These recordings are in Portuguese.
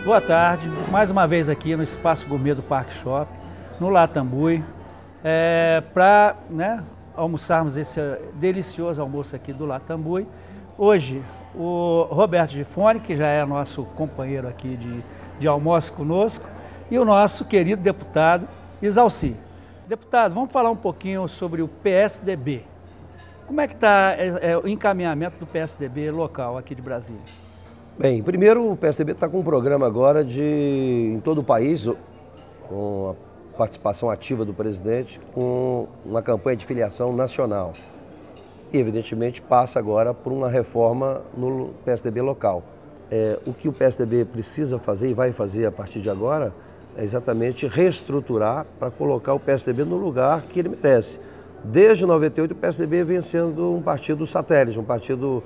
Boa tarde, mais uma vez aqui no Espaço Gourmet do Parque Shopping, no Latambuí, para almoçarmos esse delicioso almoço aqui do Latambuí. Hoje, o Roberto Gifone, que já é nosso companheiro aqui de almoço conosco, e o nosso querido deputado Isalci. Deputado, vamos falar um pouquinho sobre o PSDB. Como é que está o encaminhamento do PSDB local aqui de Brasília? Bem, primeiro o PSDB está com um programa agora em todo o país, com a participação ativa do presidente, com uma campanha de filiação nacional. E evidentemente passa agora por uma reforma no PSDB local. O que o PSDB precisa fazer e vai fazer a partir de agora é exatamente reestruturar para colocar o PSDB no lugar que ele merece. Desde 98 o PSDB vem sendo um partido satélite, um partido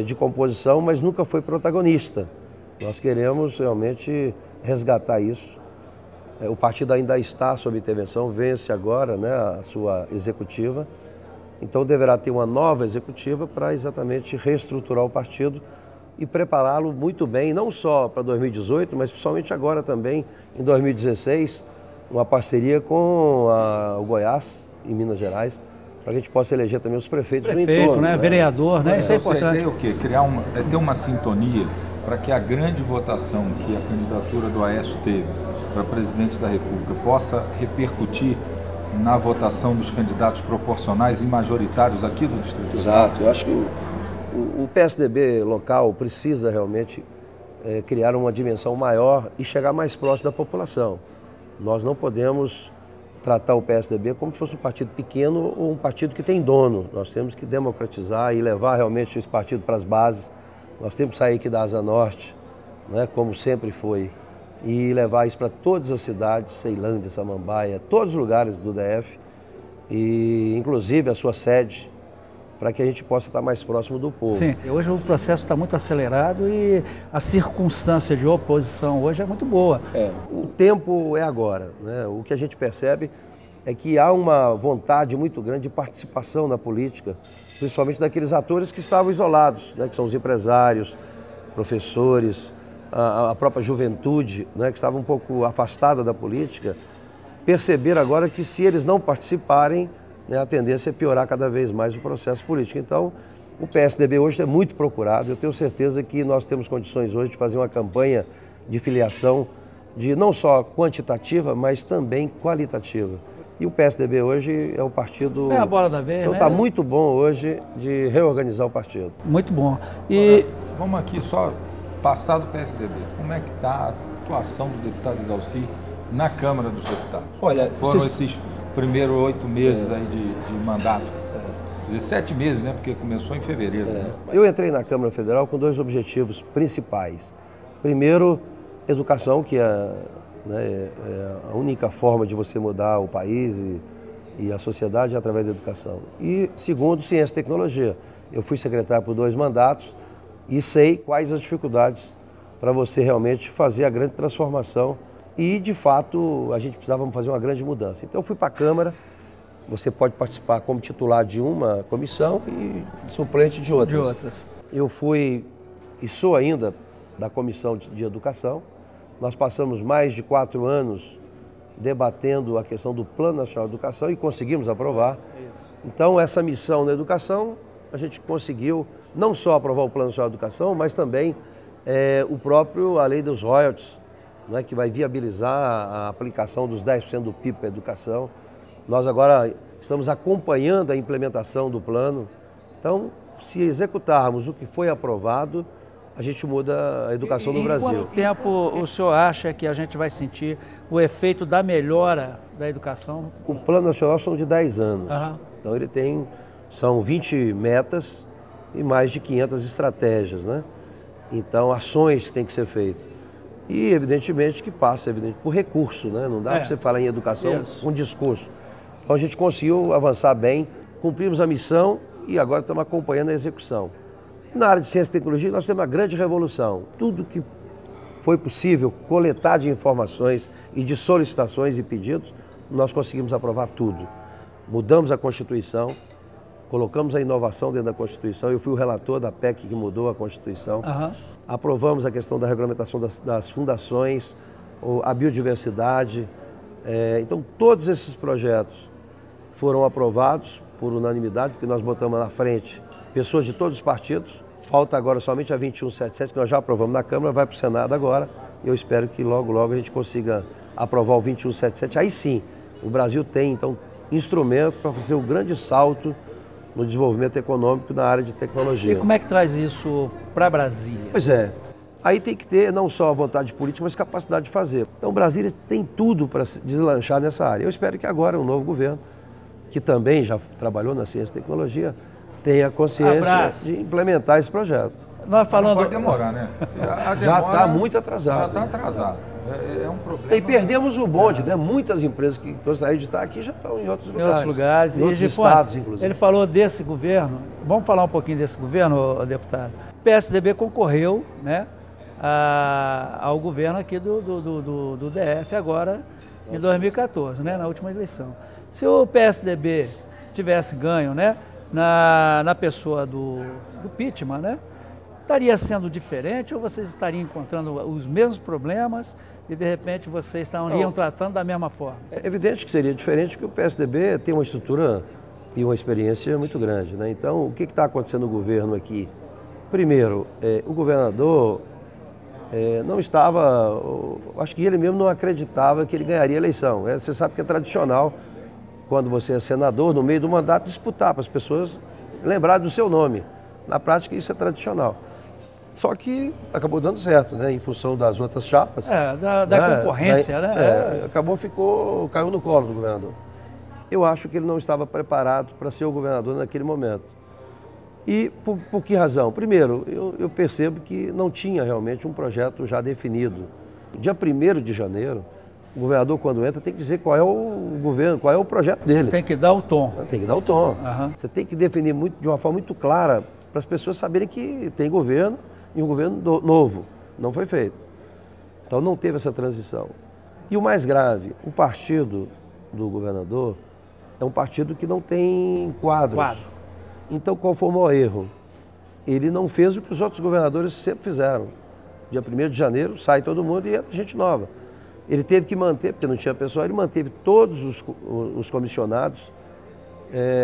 de composição, mas nunca foi protagonista. Nós queremos realmente resgatar isso. O partido ainda está sob intervenção, vence agora a sua executiva, então deverá ter uma nova executiva para exatamente reestruturar o partido e prepará-lo muito bem, não só para 2018, mas principalmente agora também, em 2016, uma parceria com o Goiás, em Minas Gerais, para que a gente possa eleger também os prefeitos do entorno. Vereador, isso é importante. A ideia é o quê? Ter uma sintonia para que a grande votação que a candidatura do Aécio teve para presidente da República possa repercutir na votação dos candidatos proporcionais e majoritários aqui do Distrito Federal. Exato. Eu acho que o PSDB local precisa realmente criar uma dimensão maior e chegar mais próximo da população. Nós não podemos tratar o PSDB como se fosse um partido pequeno ou um partido que tem dono. Nós temos que democratizar e levar realmente esse partido para as bases. Nós temos que sair aqui da Asa Norte, como sempre foi, e levar isso para todas as cidades, Ceilândia, Samambaia, todos os lugares do DF, e inclusive a sua sede, para que a gente possa estar mais próximo do povo. Sim, hoje o processo está muito acelerado e a circunstância de oposição hoje é muito boa. O tempo é agora, O que a gente percebe é que há uma vontade muito grande de participação na política, principalmente daqueles atores que estavam isolados, que são os empresários, professores, a própria juventude, que estava um pouco afastada da política, perceber agora que se eles não participarem, a tendência é piorar cada vez mais o processo político. Então, o PSDB hoje é muito procurado. Eu tenho certeza que nós temos condições hoje de fazer uma campanha de filiação não só quantitativa, mas também qualitativa. E o PSDB hoje é o partido... É a bola da vez, Então está muito bom hoje de reorganizar o partido. Muito bom. E vamos aqui só passar do PSDB. Como é que está a atuação do deputado Isalci na Câmara dos Deputados? Olha, foram esses primeiros 8 meses aí de mandato. 17 meses, Porque começou em fevereiro. Eu entrei na Câmara Federal com 2 objetivos principais. Primeiro, educação, que é a única forma de você mudar o país e a sociedade é através da educação. E segundo, ciência e tecnologia. Eu fui secretário por 2 mandatos e sei quais as dificuldades para você realmente fazer a grande transformação. E, de fato, a gente precisava fazer uma grande mudança. Então, eu fui para a Câmara, você pode participar como titular de uma comissão e suplente de outras. Eu fui e sou ainda da Comissão de Educação. Nós passamos mais de 4 anos debatendo a questão do Plano Nacional de Educação e conseguimos aprovar. Então, essa missão na educação, a gente conseguiu não só aprovar o Plano Nacional de Educação, mas também a lei dos royalties, que vai viabilizar a aplicação dos 10% do PIB para a educação. Nós agora estamos acompanhando a implementação do plano. Então, se executarmos o que foi aprovado, a gente muda a educação no Brasil. Em quanto tempo o senhor acha que a gente vai sentir o efeito da melhora da educação? O Plano Nacional são de 10 anos. Então, são 20 metas e mais de 500 estratégias, Então, ações que têm que ser feitas. E, evidentemente, que passa por recurso, Não dá para você falar em educação com discurso. Então, a gente conseguiu avançar bem, cumprimos a missão e agora estamos acompanhando a execução. E na área de ciência e tecnologia nós temos uma grande revolução. Tudo que foi possível coletar de informações e de solicitações e pedidos, nós conseguimos aprovar tudo. Mudamos a Constituição, colocamos a inovação dentro da Constituição, eu fui o relator da PEC que mudou a Constituição, aprovamos a questão da regulamentação das fundações, a biodiversidade. Então todos esses projetos foram aprovados por unanimidade, porque nós botamos na frente pessoas de todos os partidos. Falta agora somente a 2177, que nós já aprovamos na Câmara, vai para o Senado agora. Eu espero que logo, logo a gente consiga aprovar o 2177. Aí sim, o Brasil tem, então, instrumento para fazer o grande salto no desenvolvimento econômico na área de tecnologia. E como é que traz isso para Brasília? Pois é, aí tem que ter não só a vontade política, mas capacidade de fazer. Então, Brasília tem tudo para se deslanchar nessa área. Eu espero que agora o novo governo, que também já trabalhou na ciência e tecnologia, tenha consciência de implementar esse projeto. Nós falando... Não pode demorar, né? Já está muito atrasado. Já está atrasado. É um problema. E perdemos o bonde, né? Muitas empresas que gostariam de estar aqui já estão em outros lugares. Em outros lugares. Em outros estados, inclusive. Ele falou desse governo. Vamos falar um pouquinho desse governo, deputado? O PSDB concorreu, né, ao governo aqui do DF agora, em 2014, né, na última eleição. Se o PSDB tivesse ganho, né, na pessoa do Pittman, né, estaria sendo diferente ou vocês estariam encontrando os mesmos problemas e de repente vocês estariam tratando da mesma forma? É evidente que seria diferente, porque o PSDB tem uma estrutura e uma experiência muito grande, né? Então, o que está acontecendo no governo aqui? Primeiro, o governador não estava, acho que ele mesmo não acreditava que ele ganharia a eleição. Você sabe que é tradicional, quando você é senador, no meio do mandato, disputar para as pessoas lembrarem do seu nome. Na prática, isso é tradicional. Só que acabou dando certo, né? Em função das outras chapas. Da concorrência, né? Caiu no colo do governador. Eu acho que ele não estava preparado para ser o governador naquele momento. E por que razão? Primeiro, eu percebo que não tinha realmente um projeto já definido. Dia 1º de janeiro, o governador, quando entra, tem que dizer qual é o governo, qual é o projeto dele. Tem que dar o tom. Tem que dar o tom. Você tem que definir de uma forma muito clara para as pessoas saberem que tem governo e um governo novo. Não foi feito. Então não teve essa transição. E o mais grave, o partido do governador é um partido que não tem quadros. Então qual foi o maior erro? Ele não fez o que os outros governadores sempre fizeram. Dia 1º de janeiro sai todo mundo e entra gente nova. Ele teve que manter, porque não tinha pessoal, ele manteve todos os comissionados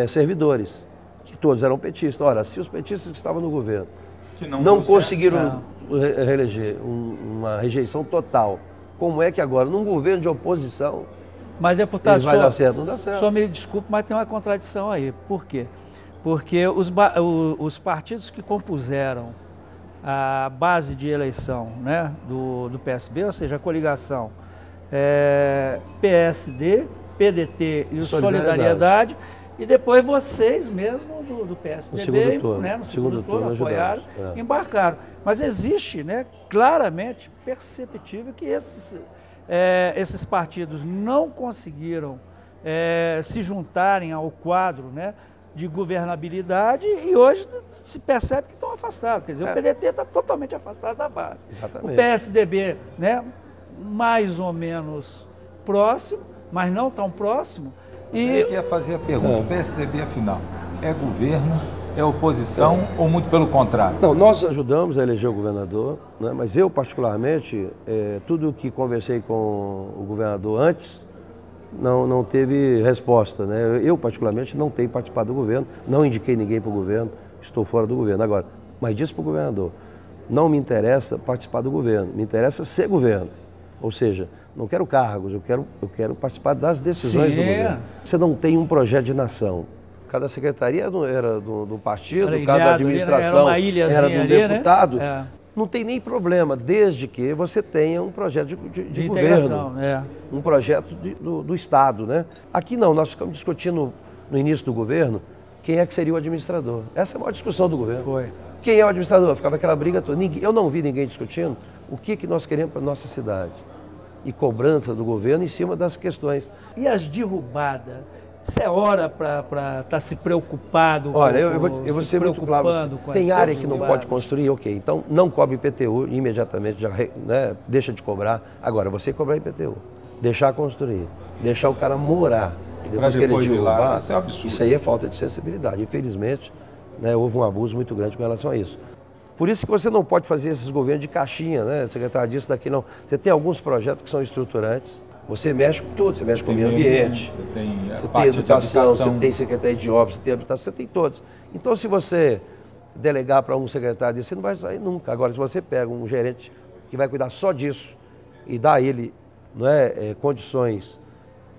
servidores, que todos eram petistas. Ora, se os petistas que estavam no governo não conseguiram reeleger uma rejeição total, como é que agora, num governo de oposição, mas, deputado, vai dar certo? Não dá certo. Só me desculpe, mas tem uma contradição aí. Por quê? Porque os partidos que compuseram a base de eleição, né, do PSB, ou seja, a coligação PSD, PDT e o Solidariedade, e depois vocês mesmo do PSDB, no segundo turno apoiaram, embarcaram. Mas existe, né, claramente perceptível que esses partidos não conseguiram se juntarem ao quadro, né, de governabilidade e hoje se percebe que estão afastados. Quer dizer, o PDT está totalmente afastado da base. Exatamente. O PSDB, né, mais ou menos próximo, mas não tão próximo. E eu ia fazer a pergunta, o PSDB afinal, é governo, é oposição ou muito pelo contrário? Não, nós ajudamos a eleger o governador, né, mas eu particularmente, tudo que conversei com o governador antes, não teve resposta, né? Eu particularmente não tenho participado do governo, não indiquei ninguém para o governo, estou fora do governo. Agora, mas disse para o governador, não me interessa participar do governo, me interessa ser governo. Ou seja, não quero cargos, eu quero participar das decisões do governo. Você não tem um projeto de nação. Cada secretaria era do partido, cada administração era do deputado. Não tem nem problema, desde que você tenha um projeto de governo, um projeto do Estado, né? Aqui não, nós ficamos discutindo no início do governo quem é que seria o administrador. Essa é a maior discussão do governo. Foi. Quem é o administrador? Ficava aquela briga toda. Eu não vi ninguém discutindo o que nós queremos para a nossa cidade e cobrança do governo em cima das questões. E as derrubadas Isso é hora para estar se preocupado? Olha, eu vou ser muito claro. Tem área que não pode construir, ok. Então não cobre IPTU imediatamente, já, né, deixa de cobrar. Agora, você cobrar IPTU, deixar construir, deixar o cara morar, e depois que ele derrubar, isso é absurdo. Isso aí é falta de sensibilidade. Infelizmente, né, houve um abuso muito grande com relação a isso. Por isso que você não pode fazer esses governos de caixinha, né? Secretário disso, daqui não. Você tem alguns projetos que são estruturantes, você mexe com tudo, você mexe com o meio ambiente, você tem educação, você tem secretaria de obras, você tem habitação, você tem todos. Então, se você delegar para um secretário disso, você não vai sair nunca. Agora, se você pega um gerente que vai cuidar só disso e dá a ele, não é, condições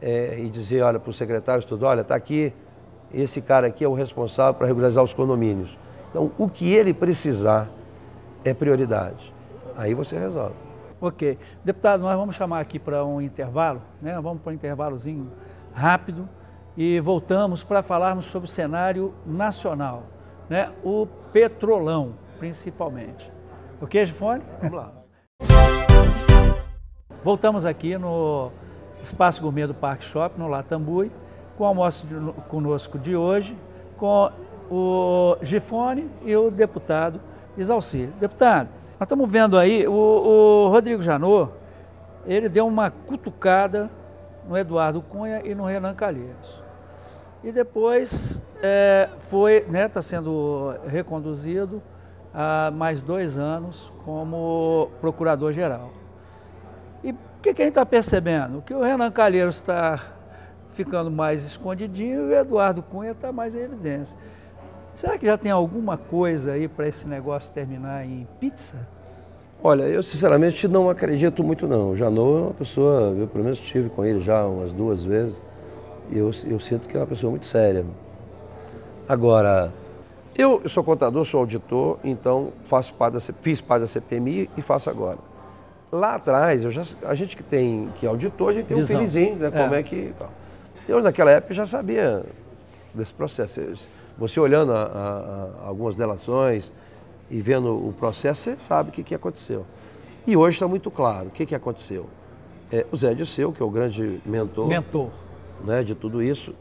e dizer, olha, para o secretário tudo, olha, está aqui, esse cara aqui é o responsável para regularizar os condomínios. Então, o que ele precisar é prioridade. Aí você resolve. Ok. Deputado, nós vamos chamar aqui para um intervalo, né? Vamos para um intervalozinho rápido e voltamos para falarmos sobre o cenário nacional, né? O petrolão, principalmente. Ok, Gifone? Vamos lá. Voltamos aqui no Espaço Gourmet do Parque Shopping, no Latambui, com o almoço conosco de hoje, com o Gifone e o deputado Isalci. Deputado, nós estamos vendo aí, o Rodrigo Janot, ele deu uma cutucada no Eduardo Cunha e no Renan Calheiros. E depois está sendo reconduzido há mais 2 anos como procurador-geral. E o que a gente está percebendo? Que o Renan Calheiros está ficando mais escondidinho e o Eduardo Cunha está mais em evidência. Será que já tem alguma coisa aí para esse negócio terminar em pizza? Olha, eu sinceramente não acredito muito não. O Janot é uma pessoa, eu pelo menos estive com ele já umas 2 vezes, e eu sinto que é uma pessoa muito séria. Agora, eu sou contador, sou auditor, então fiz parte da CPMI e faço agora. Lá atrás, a gente que é auditor, a gente tem um feelingzinho, né, como é que... Eu naquela época já sabia desse processo. Você olhando algumas delações e vendo o processo, você sabe o que aconteceu. E hoje está muito claro o que aconteceu. O Zé Dirceu, que é o grande mentor né, de tudo isso,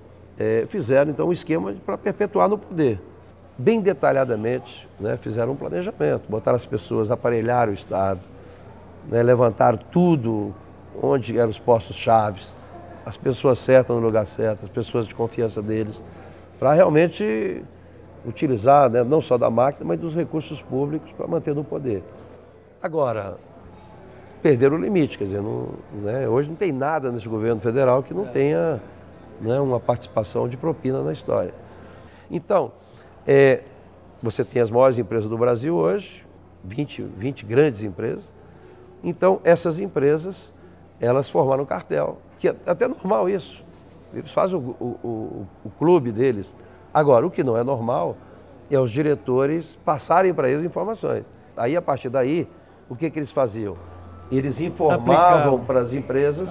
fizeram então um esquema para perpetuar no poder. Bem detalhadamente, né, fizeram um planejamento, botaram as pessoas, aparelharam o Estado, né, levantaram tudo onde eram os postos-chaves, as pessoas certas no lugar certo, as pessoas de confiança deles, para realmente utilizar, né, não só da máquina, mas dos recursos públicos para manter no poder. Agora, perderam o limite, quer dizer, hoje não tem nada nesse governo federal que não tenha, né, uma participação de propina na história. Então, você tem as maiores empresas do Brasil hoje, 20 grandes empresas. Então, essas empresas, elas formaram um cartel, que é até normal isso. Eles fazem o clube deles. Agora, o que não é normal é os diretores passarem para eles informações. Aí, a partir daí, o que eles faziam? Eles informavam para as empresas,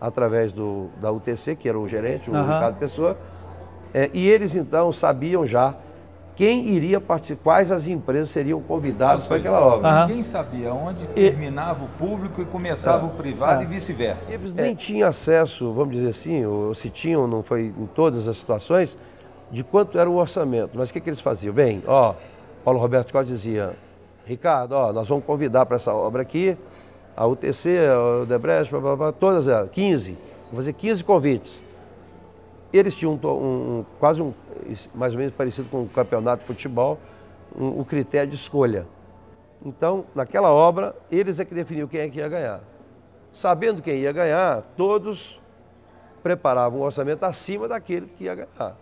através da UTC, que era o gerente, o Ricardo Pessoa, e eles, então, sabiam já quem iria participar, quais as empresas seriam convidadas para aquela obra. Ninguém sabia onde terminava o público e começava o privado e vice-versa. Eles nem tinham acesso, vamos dizer assim, ou se tinham, não foi em todas as situações, de quanto era o orçamento. Mas o que eles faziam? Bem, Paulo Roberto Costa dizia, Ricardo, nós vamos convidar para essa obra aqui, a UTC, a Odebrecht, todas elas, 15, vamos fazer 15 convites. Eles tinham quase mais ou menos parecido com um campeonato de futebol, o critério de escolha. Então, naquela obra, eles é que definiam quem é que ia ganhar. Sabendo quem ia ganhar, todos preparavam um orçamento acima daquele que ia ganhar.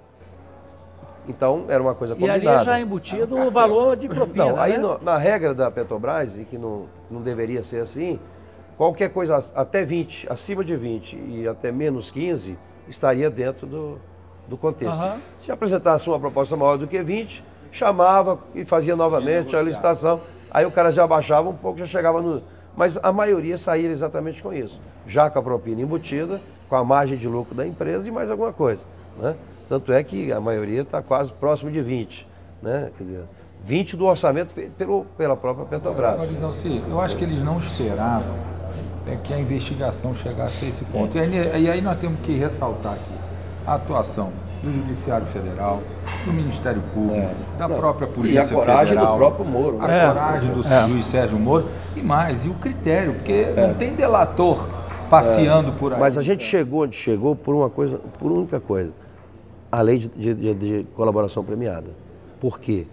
Então, era uma coisa combinada. E ali já embutido o valor de propina. Não, aí na regra da Petrobras, e que não deveria ser assim, qualquer coisa até 20, acima de 20 e até menos 15, estaria dentro do contexto. Se apresentasse uma proposta maior do que 20, chamava e fazia novamente a licitação. Aí o cara já baixava um pouco, já chegava no... Mas a maioria saía exatamente com isso. Já com a propina embutida, com a margem de lucro da empresa e mais alguma coisa, né? Tanto é que a maioria está quase próximo de 20, né? Quer dizer, 20 do orçamento feito pela própria Petrobras. Eu acho que eles não esperavam que a investigação chegasse a esse ponto. E aí nós temos que ressaltar aqui. a atuação do Judiciário Federal, do Ministério Público, da própria Polícia Federal. E a coragem Federal, do próprio Moro. A coragem do juiz Sérgio Moro e mais, e o critério, porque não tem delator passeando por aí. Mas a gente chegou onde chegou por uma coisa, por única coisa, a lei de colaboração premiada. Por quê?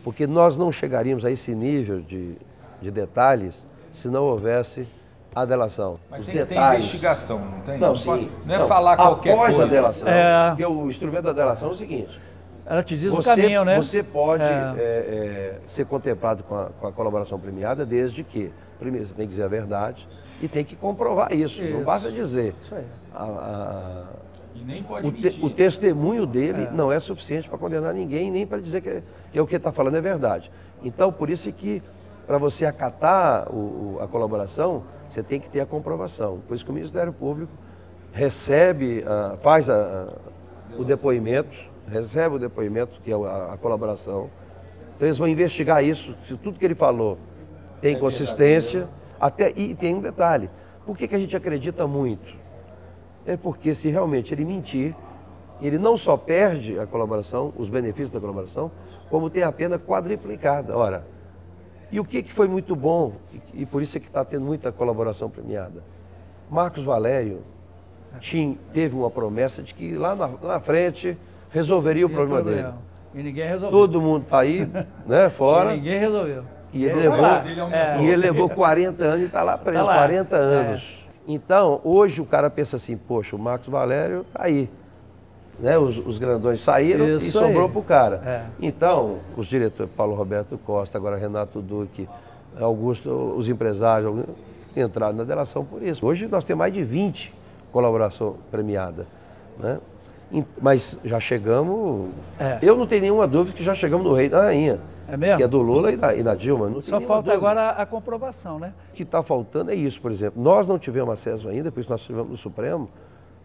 Porque nós não chegaríamos a esse nível de detalhes se não houvesse a delação. Mas os tem detalhes. Investigação, não tem? Não, Não, sim. não é falar qualquer após coisa. A delação, É. porque o instrumento da delação é o seguinte. Ela te diz o caminho, né? Você pode ser contemplado com a colaboração premiada desde que, primeiro, você tem que dizer a verdade e tem que comprovar isso. Não basta dizer. Isso aí. E nem pode mentir. O testemunho dele não é suficiente para condenar ninguém, nem para dizer que o que está falando é verdade. Então, por isso que, para você acatar a colaboração, você tem que ter a comprovação. Por isso que o Ministério Público recebe, faz o depoimento, recebe o depoimento, que é a colaboração. Então, eles vão investigar isso, se tudo que ele falou tem consistência. E tem um detalhe, por que a gente acredita muito? É porque se realmente ele mentir, ele não só perde a colaboração, os benefícios da colaboração, como tem a pena quadriplicada. Ora, e o que foi muito bom, e por isso é que está tendo muita colaboração premiada? Marcos Valério teve uma promessa de que lá na frente resolveria o problema dele. E ninguém resolveu. Todo mundo está aí, né, fora. E ninguém resolveu. E ele levou 40 anos e está lá preso, 40 anos. Então, hoje o cara pensa assim, poxa, o Marcos Valério está aí. Né? Os grandões saíram e sobrou para o cara. Então, os diretores, Paulo Roberto Costa, agora Renato Duque, Augusto, os empresários, entraram na delação por isso. Hoje nós temos mais de 20 colaboração premiada. Né? Mas já chegamos, eu não tenho nenhuma dúvida que já chegamos no rei da rainha. É mesmo? Que é do Lula e da Dilma. Não Só falta agora a comprovação, né? O que está faltando é isso, por exemplo. Nós não tivemos acesso ainda, por isso nós tivemos no Supremo,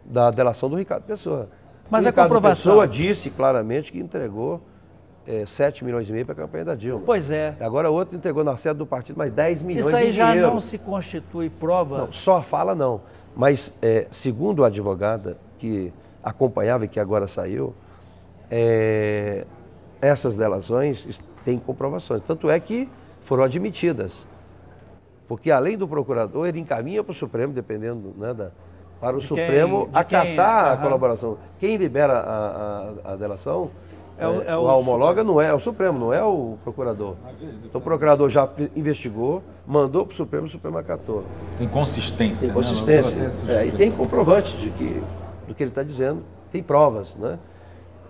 da delação do Ricardo Pessoa. Mas o Ricardo comprovação... Pessoa disse claramente que entregou 7,5 milhões para a campanha da Dilma. Pois é. Agora outro entregou na sede do partido mais 10 milhões Isso aí em já dinheiro. não se constitui prova? Não, só fala não. Mas, segundo a advogada que acompanhava e que agora saiu, essas delações têm comprovações. Tanto é que foram admitidas. Porque, além do procurador, ele encaminha para o Supremo, dependendo, né, para o Supremo acatar a colaboração. Quem libera a delação, a homologa não é o Supremo, não é o procurador. Então, o procurador já investigou, mandou para o Supremo acatou. Tem consistência. Tem consistência. E tem comprovante do que ele está dizendo. Tem provas, né?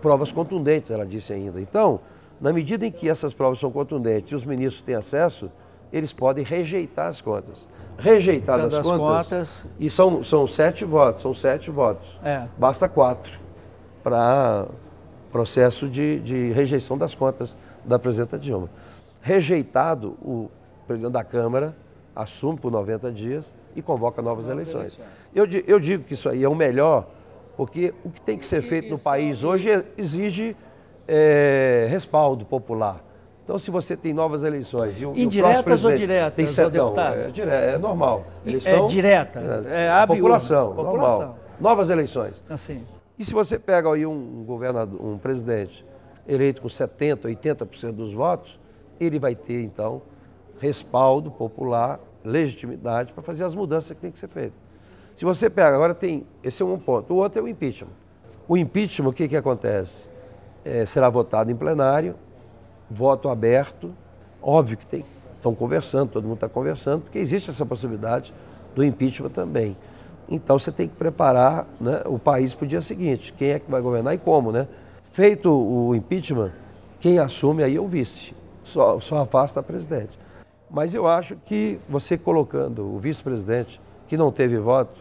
Provas contundentes, ela disse ainda. Então, na medida em que essas provas são contundentes e os ministros têm acesso, eles podem rejeitar as contas. Rejeitar as contas, e são 7 votos, basta 4 para processo de rejeição das contas da presidenta Dilma. Rejeitado, o presidente da Câmara assume por 90 dias e convoca novas eleições. Eu digo que isso aí é o melhor, porque o que tem que ser feito no país hoje exige respaldo popular. Então, se você tem novas eleições... Indiretas ou diretas, tem é normal. Eleição, direta. População, normal. Novas eleições. Assim. E se você pega aí um presidente eleito com 70%, 80% dos votos, ele vai ter, então, respaldo popular, legitimidade para fazer as mudanças que tem que ser feitas. Se você pega, agora esse é um ponto. O outro é o impeachment. O impeachment, o que acontece? Será votado em plenário, voto aberto, óbvio que estão conversando, todo mundo está conversando, porque existe essa possibilidade do impeachment também. Então você tem que preparar, né, o país para o dia seguinte, quem é que vai governar e como, né? Feito o impeachment, quem assume aí é o vice, só afasta a presidente. Mas eu acho que você colocando o vice-presidente, que não teve voto,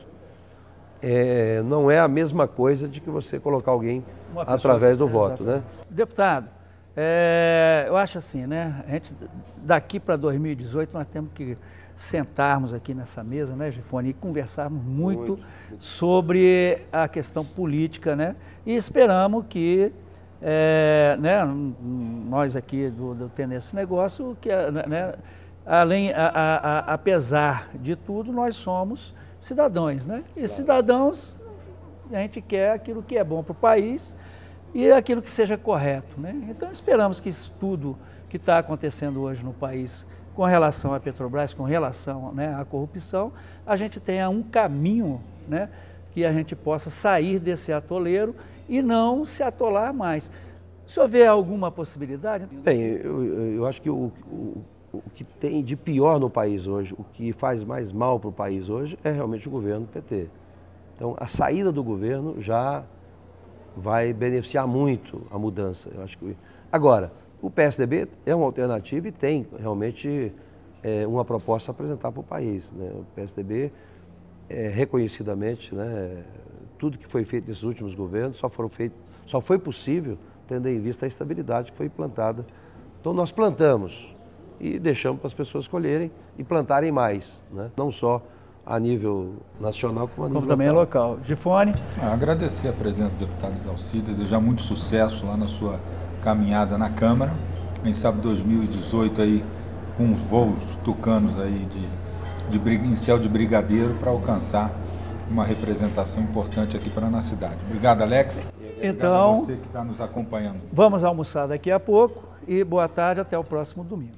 não é a mesma coisa de que você colocar alguém através do voto, né? Deputado, eu acho assim, né? A gente, daqui para 2018, nós temos que sentarmos aqui nessa mesa, né, Gifone, e conversarmos muito sobre a questão política, né? E esperamos que, né, nós aqui do Tenência Negócio, que, né, apesar de tudo, nós somos cidadãos, né? E cidadãos a gente quer aquilo que é bom para o país e aquilo que seja correto, né? Então esperamos que isso tudo que está acontecendo hoje no país com relação à Petrobras, com relação, né, à corrupção, a gente tenha um caminho, né, que a gente possa sair desse atoleiro e não se atolar mais. O senhor vê alguma possibilidade? Bem, eu acho que o que tem de pior no país hoje, o que faz mais mal para o país hoje é realmente o governo PT. Então, a saída do governo já vai beneficiar muito a mudança. Eu acho que... Agora, o PSDB é uma alternativa e tem realmente uma proposta a apresentar para o país, né? O PSDB, reconhecidamente, né, tudo que foi feito nesses últimos governos só foi possível tendo em vista a estabilidade que foi implantada. Então nós plantamos e deixamos para as pessoas escolherem e plantarem mais, né? Não só a nível nacional, como também local. Gifone? Agradecer a presença do deputado Exalcir, desejar muito sucesso lá na sua caminhada na Câmara. Quem sabe 2018 aí, com uns voos tucanos aí inicial de brigadeiro para alcançar uma representação importante aqui para a nossa cidade. Obrigado, Alex. Então, obrigado a você que está nos acompanhando. Vamos almoçar daqui a pouco e boa tarde, até o próximo domingo.